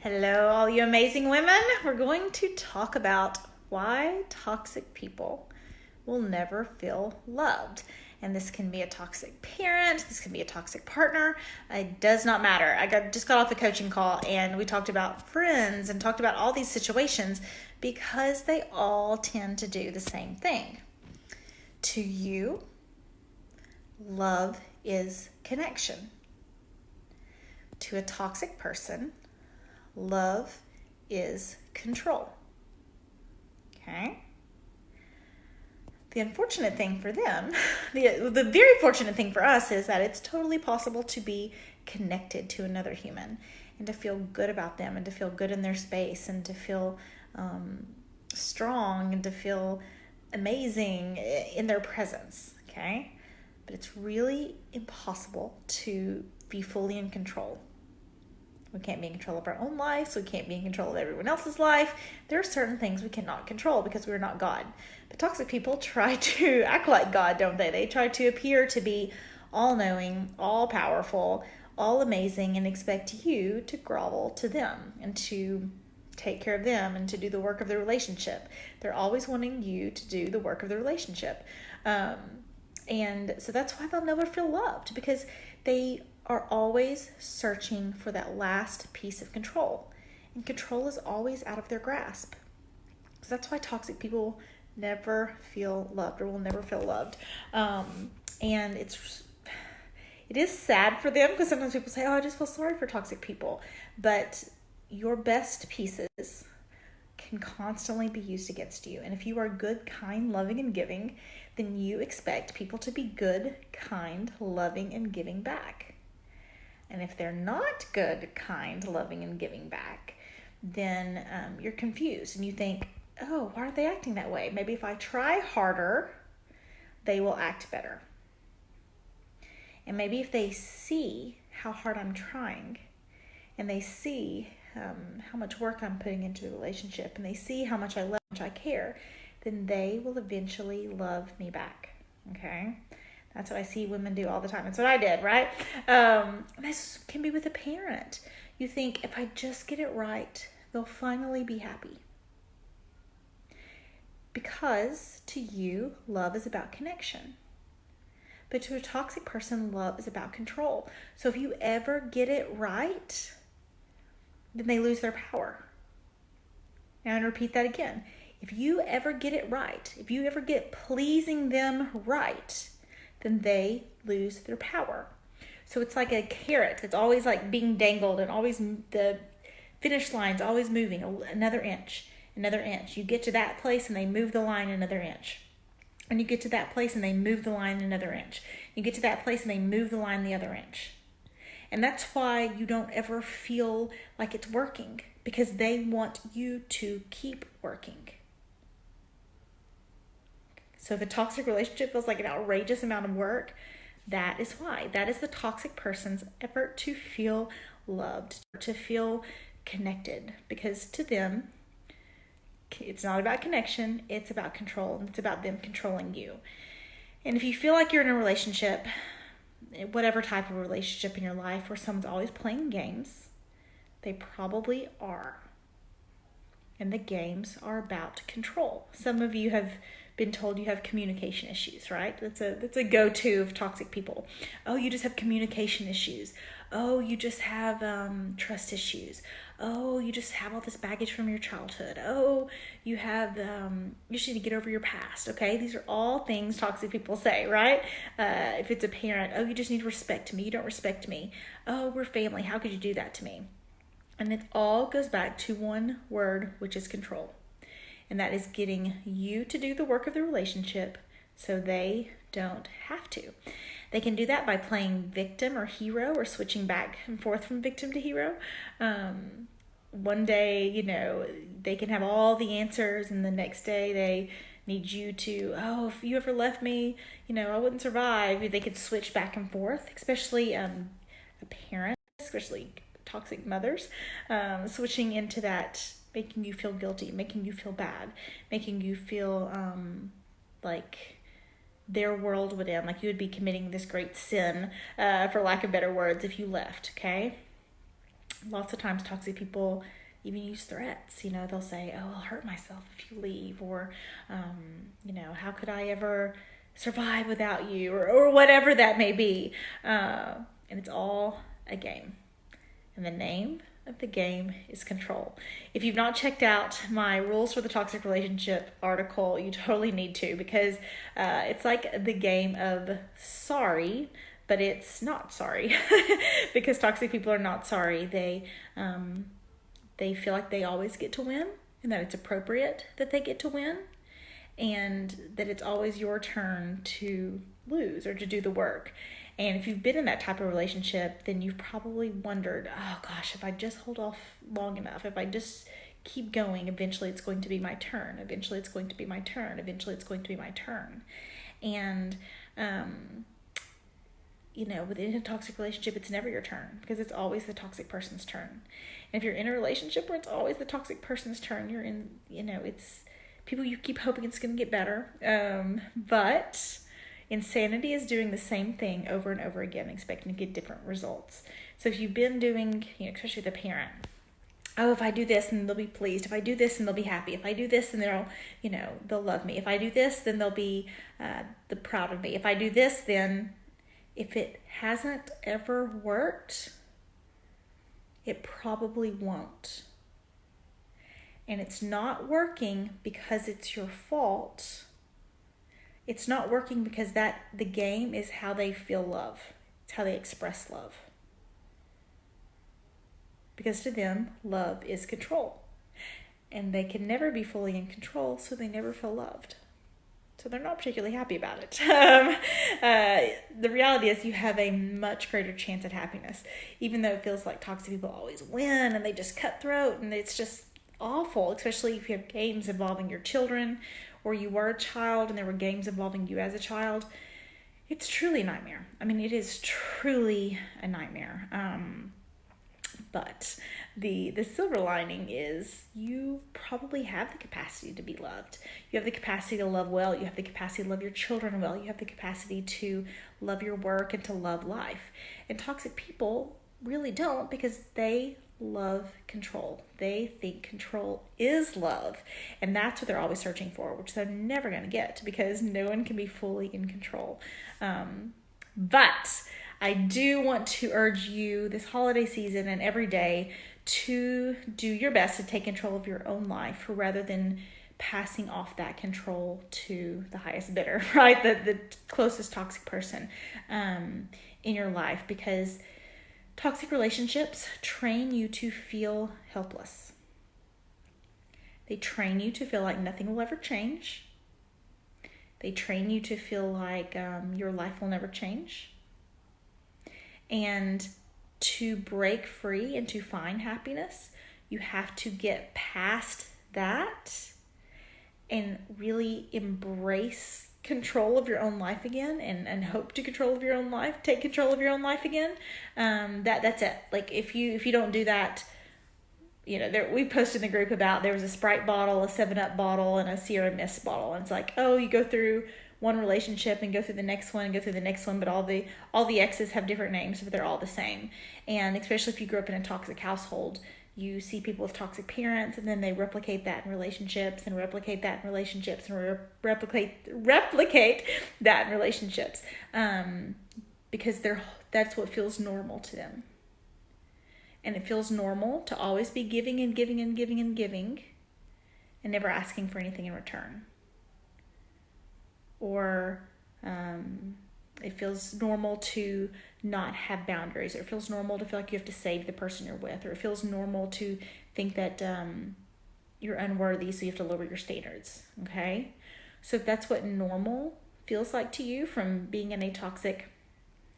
Hello, all you amazing women. We're going to talk about why toxic people will never feel loved. And this can be a toxic parent, this can be a toxic partner. It does not matter. Just got off a coaching call and we talked about friends and talked about all these situations because they all tend to do the same thing. To you, love is connection. To a toxic person, love is control. Okay? The unfortunate thing for them, the very fortunate thing for us is that it's totally possible to be connected to another human and to feel good about them and to feel good in their space and to feel strong and to feel amazing in their presence. Okay? But it's really impossible to be fully in control. We can't be in control of our own lives. We can't be in control of everyone else's life. There are certain things we cannot control because we're not God. But toxic people try to act like God, don't they? They try to appear to be all-knowing, all-powerful, all-amazing, and expect you to grovel to them and to take care of them and to do the work of the relationship. They're always wanting you to do the work of the relationship. And so that's why they'll never feel loved, because they are always searching for that last piece of control. And control is always out of their grasp. So that's why toxic people never feel loved or will never feel loved. And it is sad for them, because sometimes people say, oh, I just feel sorry for toxic people. But your best pieces can constantly be used against you. And if you are good, kind, loving, and giving, then you expect people to be good, kind, loving, and giving back. And if they're not good, kind, loving, and giving back, then you're confused and you think, oh, why are they acting that way? Maybe if I try harder, they will act better. And maybe if they see how hard I'm trying and they see how much work I'm putting into the relationship and they see how much I love, how much I care, then they will eventually love me back. Okay? That's what I see women do all the time. That's what I did, right? This can be with a parent. You think, if I just get it right, they'll finally be happy. Because to you, love is about connection. But to a toxic person, love is about control. So if you ever get it right, then they lose their power. Now, I'm going to repeat that again. If you ever get it right, if you ever get pleasing them right, then they lose their power. So it's like a carrot that's always like being dangled and always the finish line's always moving another inch. You get to that place and they move the line another inch. And you get to that place and they move the line another inch. You get to that place and they move the line the other inch. And that's why you don't ever feel like it's working, because they want you to keep working. So if a toxic relationship feels like an outrageous amount of work, that is why. That is the toxic person's effort to feel loved, to feel connected. Because to them, it's not about connection, it's about control. It's about them controlling you. And if you feel like you're in a relationship, whatever type of relationship in your life, where someone's always playing games, they probably are. And the games are about control. Some of you have been told you have communication issues, right? That's a go-to of toxic people. Oh, you just have communication issues. Oh, you just have trust issues. Oh, you just have all this baggage from your childhood. Oh, you have you just need to get over your past. Okay, these are all things toxic people say, right? If it's a parent, oh, you just need to respect me. You don't respect me. Oh, we're family. How could you do that to me? And it all goes back to one word, which is control. And that is getting you to do the work of the relationship so they don't have to. They can do that by playing victim or hero or switching back and forth from victim to hero. One day, they can have all the answers, and the next day they need you to, oh, if you ever left me, I wouldn't survive. They could switch back and forth, especially a parent, especially toxic mothers, switching into that, making you feel guilty, making you feel bad, making you feel like their world would end, like you would be committing this great sin, for lack of better words, if you left, okay? Lots of times toxic people even use threats. They'll say, oh, I'll hurt myself if you leave, or, how could I ever survive without you, or whatever that may be. And it's all a game. And the name of the game is control. If you've not checked out my Rules for the Toxic Relationship article, you totally need to, because it's like the game of sorry, but it's not sorry. Because toxic people are not sorry. They feel like they always get to win, and that it's appropriate that they get to win, and that it's always your turn to lose or to do the work. And if you've been in that type of relationship, then you've probably wondered, oh gosh, if I just hold off long enough, if I just keep going, eventually it's going to be my turn. Eventually it's going to be my turn. Eventually it's going to be my turn. And, within a toxic relationship, it's never your turn, because it's always the toxic person's turn. And if you're in a relationship where it's always the toxic person's turn, you're in, it's people you keep hoping it's going to get better. But insanity is doing the same thing over and over again, expecting to get different results. So if you've been doing, especially the parent, oh, if I do this, then they'll be pleased. If I do this, then they'll be happy. If I do this, then they'll love me. If I do this, then they'll be proud of me. If I do this, then if it hasn't ever worked, it probably won't. And it's not working because it's your fault. It's not working because the game is how they feel love. It's how they express love. Because to them, love is control. And they can never be fully in control, so they never feel loved. So they're not particularly happy about it. The reality is you have a much greater chance at happiness, even though it feels like toxic people always win and they just cutthroat, and it's just awful, especially if you have games involving your children, or you were a child and there were games involving you as a child. It's truly a nightmare. I mean, it is truly a nightmare. But the silver lining is you probably have the capacity to be loved. You have the capacity to love well. You have the capacity to love your children well. You have the capacity to love your work and to love life. And toxic people really don't, because they love control. They think control is love. And that's what they're always searching for, which they're never going to get, because no one can be fully in control. But I do want to urge you this holiday season and every day to do your best to take control of your own life, rather than passing off that control to the highest bidder, right? The closest toxic person in your life, because toxic relationships train you to feel helpless. They train you to feel like nothing will ever change. They train you to feel like your life will never change. And to break free and to find happiness, you have to get past that and really embrace control of your own life again, and hope to control of your own life, take control of your own life again. That's it. Like if you don't do that, we posted in the group about there was a Sprite bottle, a 7-Up bottle, and a Sierra Mist bottle. And it's like, oh, you go through one relationship and go through the next one and go through the next one, but all the exes have different names, but they're all the same. And especially if you grew up in a toxic household, you see people with toxic parents, and then they replicate that in relationships, and replicate that in relationships, and replicate that in relationships, because that's what feels normal to them. And it feels normal to always be giving and giving and giving and giving, and never asking for anything in return. Or it feels normal to not have boundaries, or it feels normal to feel like you have to save the person you're with, or it feels normal to think that you're unworthy, so you have to lower your standards, okay? So if that's what normal feels like to you from being in a toxic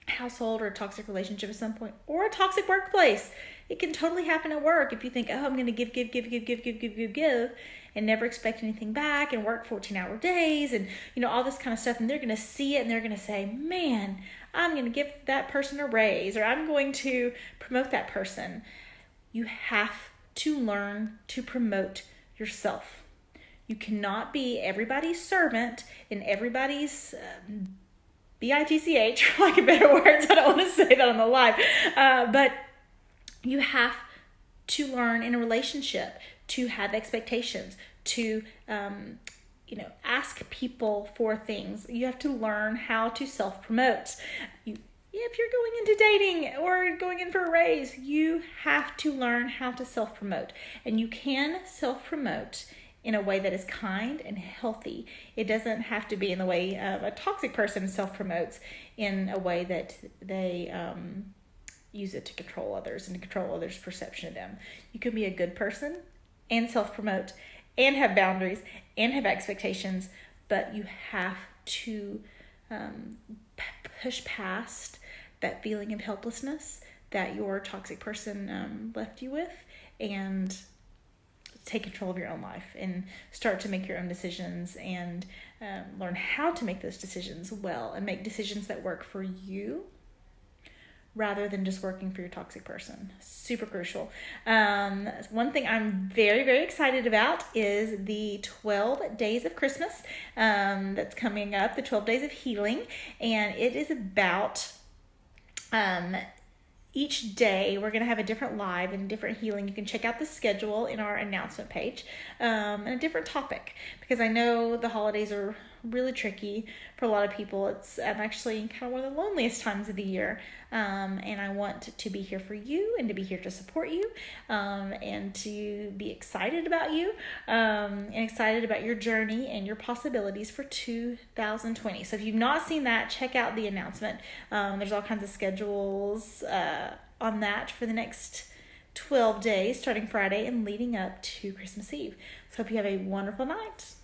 household or a toxic relationship at some point, or a toxic workplace, it can totally happen at work. If you think, oh, I'm going to give, and never expect anything back, and work 14-hour days, and all this kind of stuff, and they're going to see it, and they're going to say, man, I'm going to give that person a raise, or I'm going to promote that person. You have to learn to promote yourself. You cannot be everybody's servant and everybody's bitch, for lack of better words. I don't want to say that on the live, but you have to learn in a relationship, to have expectations, to ask people for things. You have to learn how to self-promote. If you're going into dating or going in for a raise, you have to learn how to self-promote. And you can self-promote in a way that is kind and healthy. It doesn't have to be in the way a toxic person self-promotes, in a way that they use it to control others and to control others' perception of them. You can be a good person and self-promote and have boundaries and have expectations, but you have to push past that feeling of helplessness that your toxic person left you with, and take control of your own life and start to make your own decisions, and learn how to make those decisions well, and make decisions that work for you rather than just working for your toxic person. Super crucial. One thing I'm very, very excited about is the 12 days of Christmas that's coming up, the 12 days of healing. And it is about each day we're going to have a different live and different healing. You can check out the schedule in our announcement page, and a different topic, because I know the holidays are really tricky for a lot of people. It's actually kind of one of the loneliest times of the year, and I want to be here for you and to be here to support you, and to be excited about you, and excited about your journey and your possibilities for 2020. So if you've not seen that, check out the announcement. There's all kinds of schedules on that for the next 12 days, starting Friday and leading up to Christmas Eve. So hope you have a wonderful night.